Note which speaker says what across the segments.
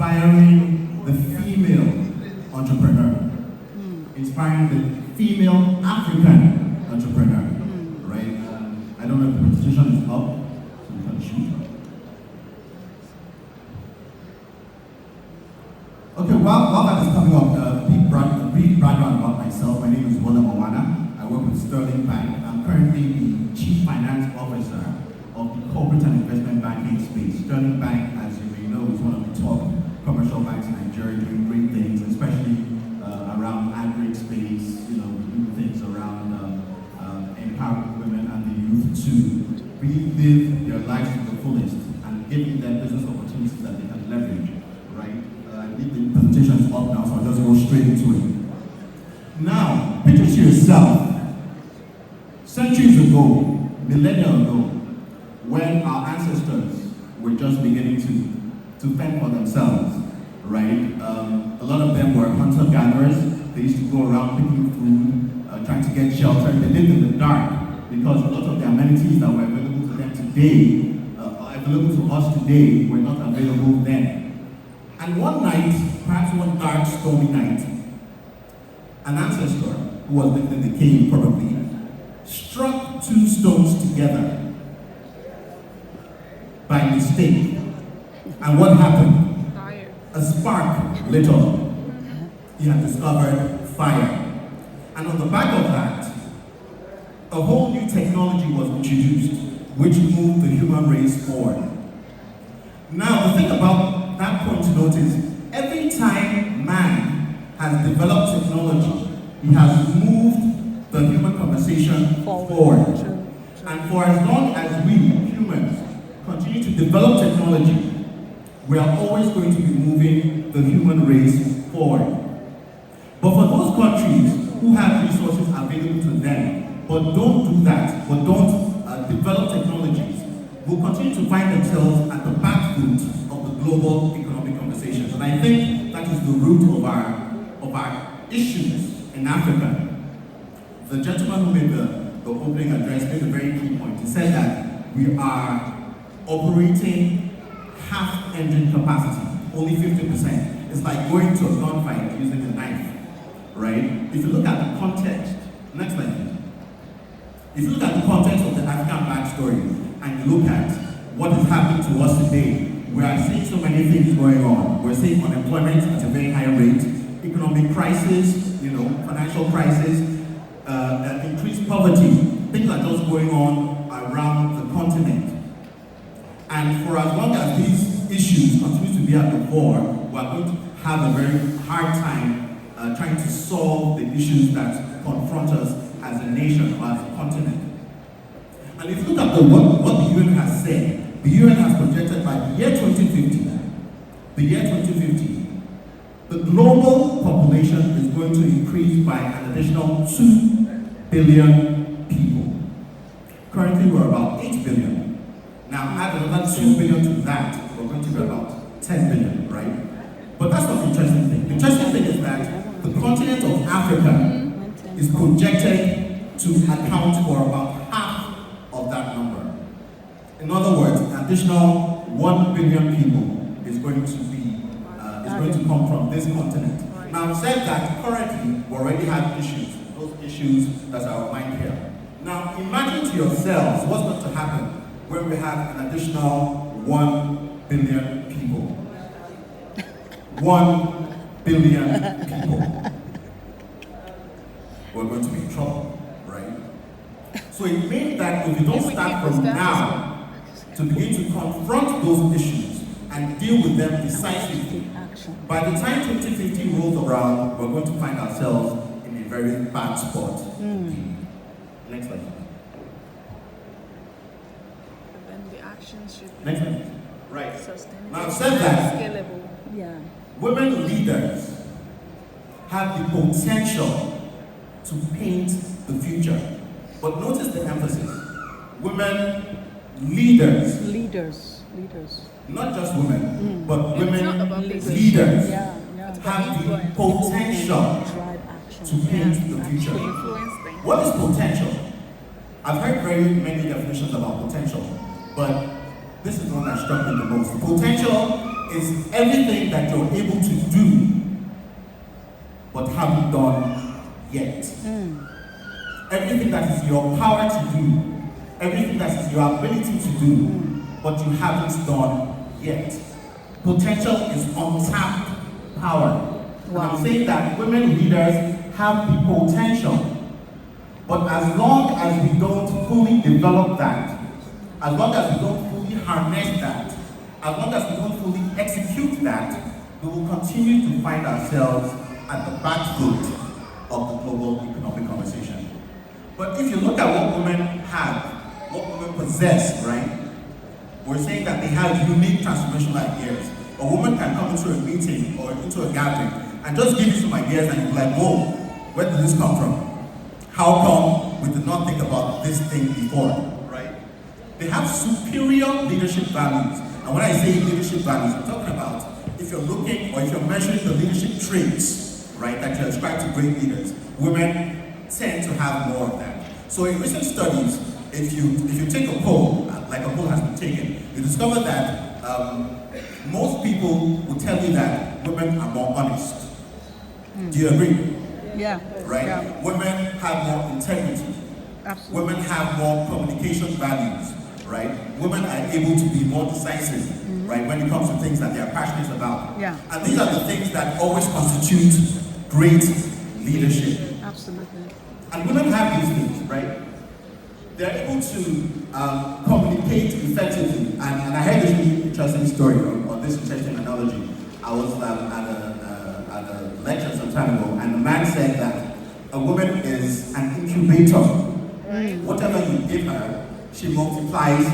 Speaker 1: inspiring the female entrepreneur, inspiring the female African entrepreneur, right? I don't know if the presentation is up, so we can shoot. Okay, while that is coming up, a brief background about myself. My name is Wona Mawana. I work with Sterling Bank. I'm currently the Chief Finance Officer of the corporate and investment banking space. Sterling Bank, as you may know, is one of the top commercial banks in Nigeria, doing great things, especially around agri space. You know, we do things around empowering women and the youth to really live their lives to the fullest and giving them business opportunities that they can leverage, right? I believe the presentation is up now, so I'll just go straight into it. Now, picture to yourself, centuries ago, millennia ago, when our ancestors were just beginning to fend for themselves, right? A lot of them were hunter-gatherers. They used to go around picking food, trying to get shelter. They lived in the dark because a lot of the amenities that were available to them today, available to us today, were not available then. And one night, perhaps one dark, stormy night, an ancestor who was living in the cave probably struck two stones together by mistake. And what happened? Fire. A spark lit up. He had discovered fire. And on the back of that, a whole new technology was introduced, which moved the human race forward. Now, the thing about that point to note is, every time man has developed technology, he has moved the human conversation forward. And for as long as we, humans, continue to develop technology, we are always going to be moving the human race forward. But for those countries who have resources available to them, but don't do that, but don't develop technologies, will continue to find themselves at the back foot of the global economic conversations. And I think that is the root of our issues in Africa. The gentleman who made the opening address made a very key point. He said that we are operating half engine capacity, only 50%. It's like going to a gunfight using a knife, right? If you look at the context, next slide please. If you look at the context of the African backstory and you look at what is happening to us today, we are seeing so many things going on. We're seeing unemployment at a very high rate, economic crisis, financial crisis, increased poverty. Things are just going on around the continent. And for as long as these issues continue to be at the fore, we're going to have a very hard time trying to solve the issues that confront us as a nation or as a continent. And if you look at what the UN has said, the UN has projected by the year 2050, the global population is going to increase by an additional 2 billion people. Currently, we're about 8 billion. Now, add another 2 billion to that, we're going to be about 10 billion, right? But that's not the interesting thing. The interesting thing is that the continent of Africa is projected to account for about half of that number. In other words, an additional 1 billion people is going to come from this continent. Now, said that currently we already have issues, those issues that are outlined here. Now, imagine to yourselves what's going to happen when we have an additional 1 billion people. 1 billion people. We're going to be in trouble, right? So it means that if we don't start from now to begin to confront those issues and deal with them decisively, by the time 2050 rolls around, we're going to find ourselves in a very bad spot. Next slide.
Speaker 2: And then the actions should be
Speaker 1: Next slide. Right.
Speaker 2: sustainable.
Speaker 1: Now, I've said that
Speaker 2: Scalable.
Speaker 3: Yeah.
Speaker 1: women leaders have the potential to paint the future. But notice the emphasis. Women leaders.
Speaker 3: Leaders.
Speaker 1: Not just women, but
Speaker 2: It's not
Speaker 1: women
Speaker 2: about
Speaker 1: leaders
Speaker 3: Yeah.
Speaker 1: have the potential
Speaker 3: Drive action.
Speaker 1: to paint the
Speaker 2: To
Speaker 1: future.
Speaker 2: influence things.
Speaker 1: What is potential? I've heard very many definitions about potential, but this is the one that struck me the most. Potential is everything that you're able to do but haven't done yet. Everything that is your power to do, everything that is your ability to do, but you haven't done yet. Potential is untapped power. And I'm saying that women leaders have the potential, but as long as we don't fully develop that, as long as we don't fully harness that, as long as we don't fully execute that, we will continue to find ourselves at the back foot of the global economic conversation. But if you look at what women have, what women possess, right? We're saying that they have unique transformational ideas. A woman can come into a meeting or into a gathering and just give you some ideas and you're like, whoa, where did this come from? How come we did not think about this thing before, right? They have superior leadership values. And when I say leadership values, I'm talking about if you're looking or if you're measuring the leadership traits, right, that you ascribe to great leaders, women tend to have more of that. So in recent studies, if you take a poll, like a poll has been taken, you discover that most people will tell you that women are more honest. Do you agree?
Speaker 3: Yeah.
Speaker 1: Right?
Speaker 3: Yeah.
Speaker 1: Women have more integrity.
Speaker 3: Absolutely.
Speaker 1: Women have more communication values, right? Women are able to be more decisive, right, when it comes to things that they are passionate about.
Speaker 3: Yeah.
Speaker 1: And these are the things that always constitute great leadership.
Speaker 3: Absolutely.
Speaker 1: And women have these things, right? They're able to communicate effectively. And I heard this really interesting story on this interesting analogy. I was at a lecture some time ago, and the man said that a woman is an incubator. Whatever you give her, she multiplies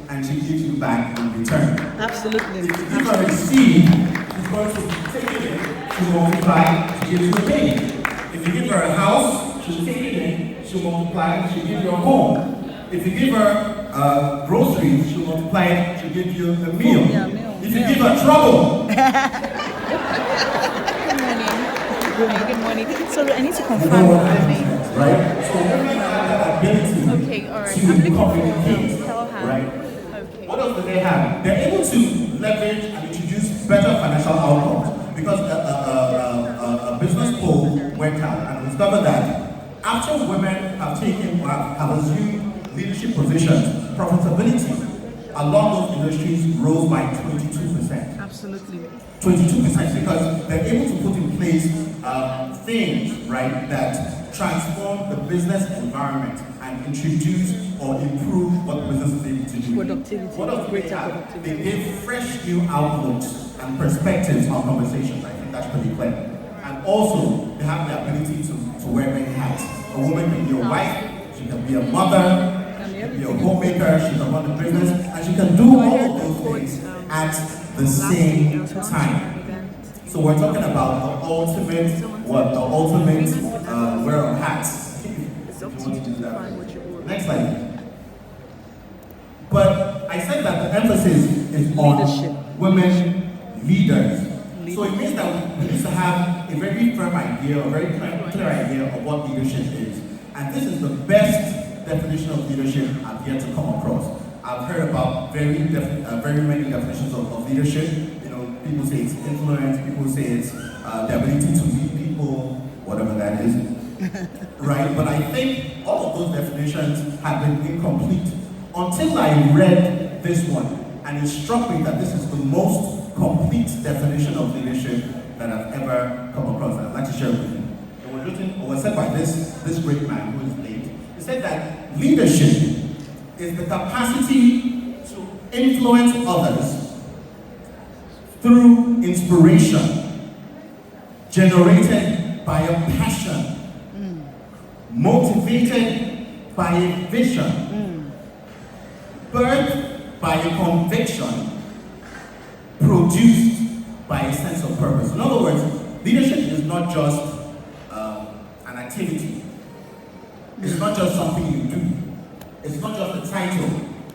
Speaker 1: and she gives you back in return.
Speaker 3: Absolutely.
Speaker 1: If you give her a seed, she's going to take it in, she'll multiply, she gives you a baby. If you give her a house, she'll take it in, she'll multiply, she'll give you a home. If you give her groceries, she'll multiply it, she'll give you a meal.
Speaker 3: Yeah, meal.
Speaker 1: If you give her trouble,
Speaker 3: Good morning. So I need to
Speaker 1: you
Speaker 3: confirm
Speaker 1: know what
Speaker 3: your
Speaker 1: happens
Speaker 3: name.
Speaker 1: next, right? So women have that ability
Speaker 2: Okay, alright.
Speaker 1: to
Speaker 2: I'm looking for
Speaker 1: communicate,
Speaker 2: Telham.
Speaker 1: right?
Speaker 2: Okay.
Speaker 1: What else do they have? They're able to leverage and introduce better financial outcomes because a business poll went out and discovered that after women have taken or have assumed leadership positions, profitability along those industries rose by 22%.
Speaker 2: Absolutely.
Speaker 1: 22% because they're able to put in place things, right, that transform the business environment and introduce or improve what the business is able to do.
Speaker 3: Productivity.
Speaker 1: What else do they
Speaker 3: Greater
Speaker 1: have?
Speaker 3: productivity.
Speaker 1: They give fresh new outlooks and perspectives on conversations. I think that's pretty clear. And also, they have the ability to wear many hats. A woman can be a wife, she can be a mother, she can be a homemaker, she can run a business, and she can do all of those things at the same time. So we're talking about the ultimate, the ultimate wear of hats.
Speaker 2: It's up to you to define what you're ordering.
Speaker 1: Next slide. But I said that the emphasis is on
Speaker 3: Leadership.
Speaker 1: women leaders. So it means that we need to have a very firm idea, a very clear idea of what leadership is. And this is the best definition of leadership I've yet to come across. I've heard about very many definitions of leadership. You know, people say it's influence, people say it's the ability to lead people, whatever that is. Right? But I think all of those definitions have been incomplete until I read this one. And it struck me that this is the most complete definition of leadership that I've ever come across. I'd like to share with you. It was said by this great man who is late. He said that leadership is the capacity to influence others through inspiration generated by a passion, motivated by a vision, birthed by a conviction, produced by a sense of purpose. In other words, leadership is not just an activity. It's not just something you do. It's not just a title.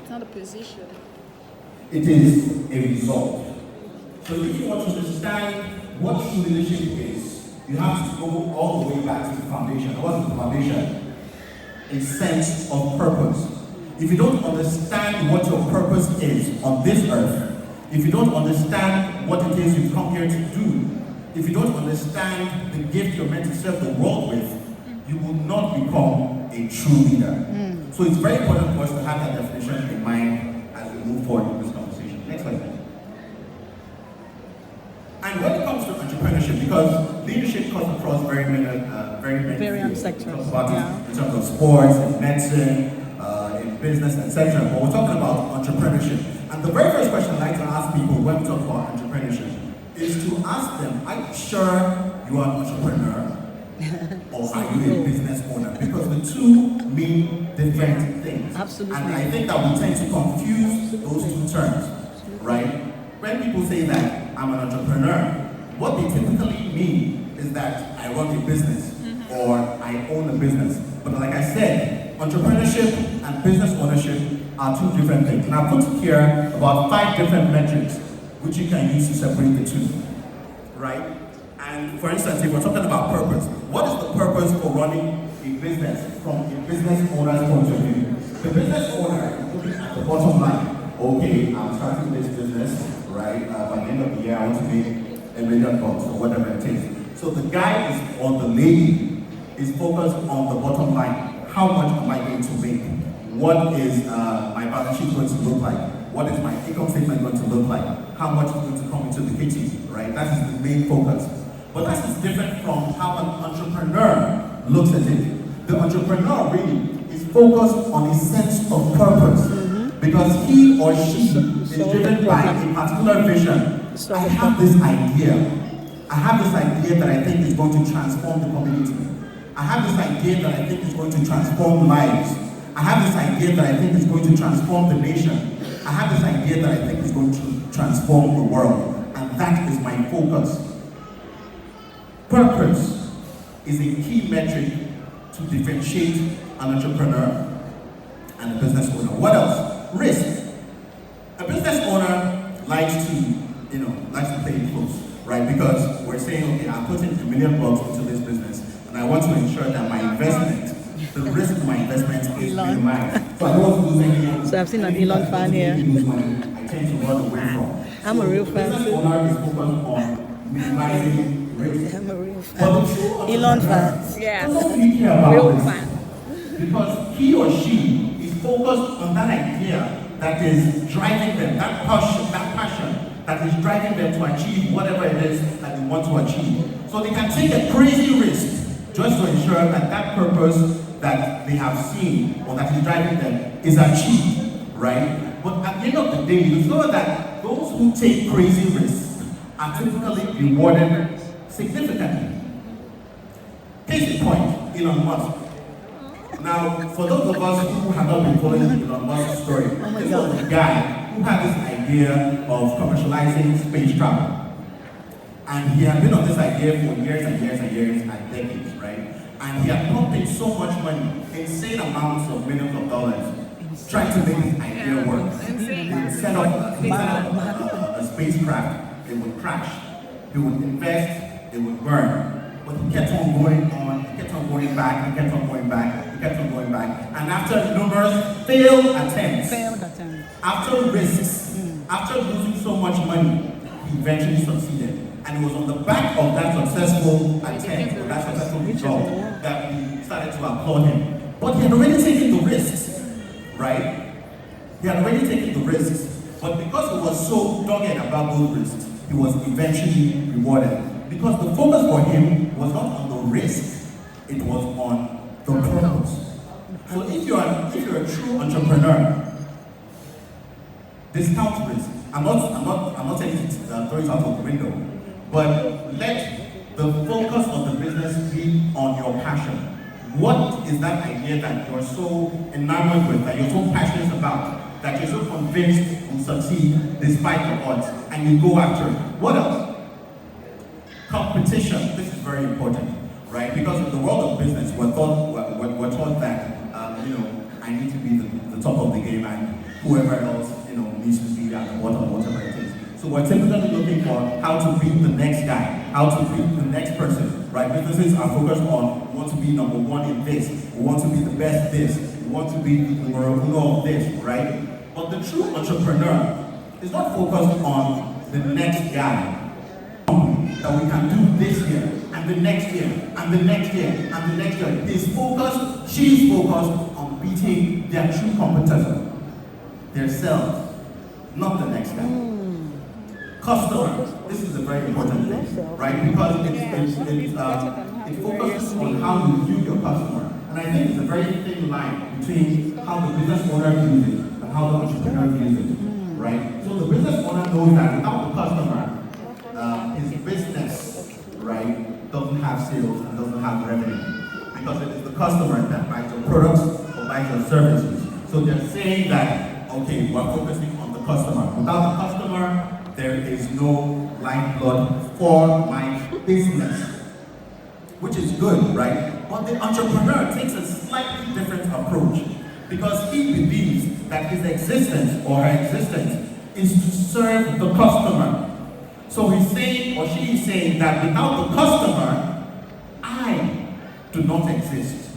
Speaker 2: It's not a position.
Speaker 1: It is a result. So if you want to understand what true leadership is, you have to go all the way back to the foundation. What is the foundation? A sense of purpose. If you don't understand what your purpose is on this earth, if you don't understand what it is you've come here to do, if you don't understand the gift you're meant to serve the world with, you will not become a true leader. So it's very important for us to have that definition in mind as we move forward in this conversation. Next slide. And when it comes to entrepreneurship, because leadership cuts across very many fields.
Speaker 3: sectors.
Speaker 1: We talk about it in terms of sports, in medicine, in business, etc. But we're talking about entrepreneurship. And the very first question I like to ask people when we talk about entrepreneurship is to ask them, are you sure you are an entrepreneur? Or are you a business owner? Because the two mean different things.
Speaker 3: Absolutely.
Speaker 1: And I think that we tend to confuse those two terms, right? When people say that I'm an entrepreneur, what they typically mean is that I run a business or I own a business. But like I said, entrepreneurship and business ownership are two different things. And I put here about 5 different metrics which you can use to separate the two, right? And for instance, if we're talking about purpose, what is the purpose for running a business from a business owner's point of view? The business owner is looking at the bottom line. Okay, I'm starting this business, right? By the end of the year, I want to make $1 million or whatever it is. So the guy is, or the lady is focused on the bottom line. How much am I going to make? What is my balance sheet going to look like? What is my income statement going to look like? How much is going to come into the kitchen, right? That is the main focus. But that is different from how an entrepreneur looks at it. The entrepreneur really is focused on a sense of purpose because he or she is driven by a particular vision. I have this idea. I have this idea that I think is going to transform the community. I have this idea that I think is going to transform lives. I have this idea that I think is going to transform the nation. I have this idea that I think is going to transform the world. And that is my focus. Purpose is a key metric to differentiate an entrepreneur and a business owner. What else? Risk. A business owner likes to play it close, right? Because we're saying, okay, I'm putting $1 million into this business, and I want to ensure that my investment, the risk of my investment is minimized. So I don't want to lose any money.
Speaker 3: So I've seen an Elon fan here.
Speaker 1: I tend to run away from.
Speaker 3: I'm a real fan.
Speaker 1: The business owner is focused on minimizing risk.
Speaker 3: I'm a real fan.
Speaker 1: But the true
Speaker 3: Elon fan.
Speaker 2: Yes.
Speaker 1: doesn't really care about
Speaker 2: Real
Speaker 1: this.
Speaker 2: fan.
Speaker 1: Because he or she is focused on that idea that is driving them, that passion that is driving them to achieve whatever it is that they want to achieve. So they can take a crazy risk just to ensure that that purpose that they have seen or that is driving them is achieved, right? But at the end of the day, you know that those who take crazy risks are typically rewarded significantly. Case in point, Elon Musk. Now, for those of us who have not been following Elon Musk's story, this was a guy who had this idea of commercializing space travel. And he had been on this idea for years and years and years and decades, right? And he had pumped in so much money, insane amounts of millions of dollars, trying to make this idea work. He would set up a spacecraft, it would crash. He would invest, it would burn. But he kept on going on, he kept on going back, he kept on going back, he kept on going back. And after numerous failed attempts, after risks, after losing so much money, he eventually succeeded. And it was on the back of that successful attempt, or that successful result, that we started to applaud him. But he had already taken the risks, right? He had already taken the risks. But because he was so dogged about those risks, he was eventually rewarded. Because the focus for him was not on the risk, it was on the purpose. So if you're a true entrepreneur, discount risk. I'm not saying to throw it out of the window, but let the focus of the business be on your passion. What is that idea that you're so enamored with, that you're so passionate about, that you're so convinced will succeed despite the odds, and you go after it? What else? Competition. This is very important, right? Because in the world of business, we're taught that I need to be the top of the game, and whoever else needs to be at the bottom, whatever it is. So we're typically looking for how to beat the next guy, how to beat the next person, right? Businesses are focused on, we want to be number one in this, we want to be the best this, we want to be the numero uno of this, right? But the true entrepreneur is not focused on the next guy. That we can do this year, and the next year, and the next year, and the next year. She's focused on beating their true competitor, themselves, not the next guy. Customer, this is a very important thing, right? Because it focuses on how you view your customer. And I think it's a very thin line between how the business owner views it and how the entrepreneur views it, right? So the business owner knows that without the customer, his business, right, doesn't have sales and doesn't have revenue. Because it is the customer that buys your products or buys your services. So they're saying that, okay, we're focusing on the customer. Without the customer, there is no lifeblood for my business. Which is good, right? But the entrepreneur takes a slightly different approach because he believes that his existence or her existence is to serve the customer. So he's saying, or she is saying, that without the customer, I do not exist.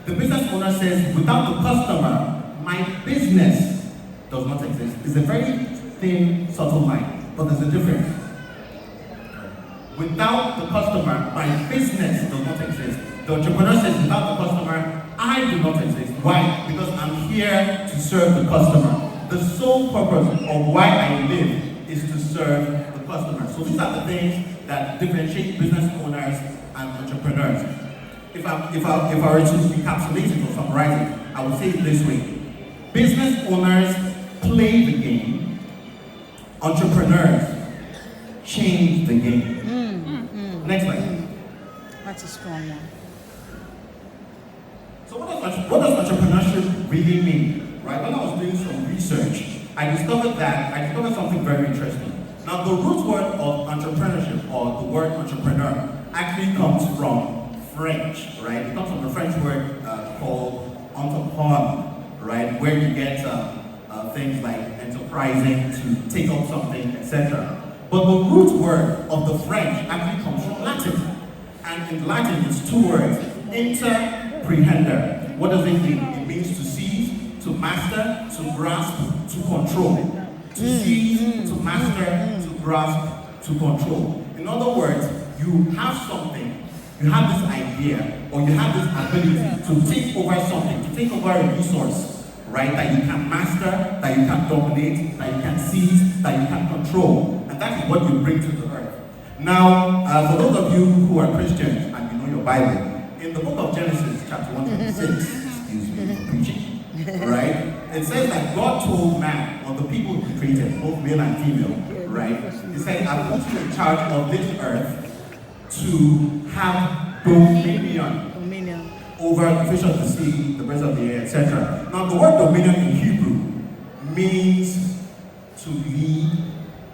Speaker 1: The business owner says, without the customer, my business does not exist. It's a very thin, subtle line, but there's a difference. Without the customer, my business does not exist. The entrepreneur says, without the customer, I do not exist. Why? Because I'm here to serve the customer. The sole purpose of why I live is to serve the customer. So these are the things that differentiate business owners and entrepreneurs. If I were to encapsulate it or summarize it, I would say it this way. Business owners play the game. Entrepreneurs change the game. Next slide.
Speaker 3: That's a strong one.
Speaker 1: So what does entrepreneurship really mean? Right? When I was doing some research, I discovered something very interesting. Now the root word of entrepreneurship, or the word entrepreneur, actually comes from French, right? It comes from the French word called entreprendre, right? Where you get things like enterprising, to take up something, etc. But the root word of the French actually comes from Latin. And in Latin, it's two words, interprehender. What does it mean? It means to seize, to master, to grasp, to control. To seize, to master, to grasp, to control. In other words, you have something, you have this idea, or you have this ability to take over something, to take over a resource, right? That you can master, that you can dominate, that you can seize, that you can control. And that is what you bring to the earth. Now, for those of you who are Christians and you know your Bible, in the book of Genesis, chapter 126, excuse me for preaching, right? It says that God told man, or the people he created, both male and female, right? He said, I put you in charge of this earth to have dominion over the fish of the sea, the birds of the air, etc. Now, the word dominion in Hebrew means to lead,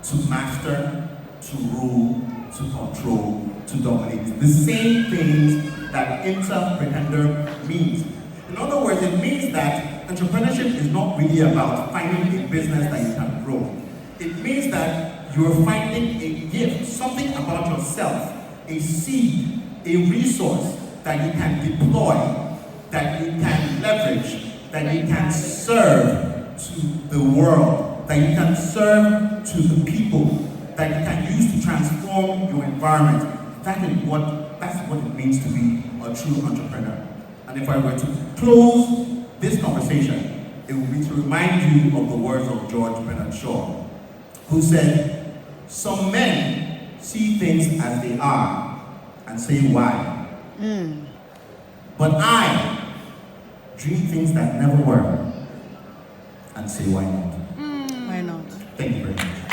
Speaker 1: to master, to rule, to control, to dominate. The same things that interprehender means. In other words, it means that entrepreneurship is not really about finding a business that you can grow. It means that you're finding a gift, something about yourself, a seed, a resource that you can deploy, that you can leverage, that you can serve to the world, that you can serve to the people, that you can use to transform your environment. That's what it means to be a true entrepreneur. And if I were to close this conversation, it would be to remind you of the words of George Bernard Shaw, who said, some men see things as they are and say why. But I dream things that never were and say why not.
Speaker 3: Why not?
Speaker 1: Thank you very much.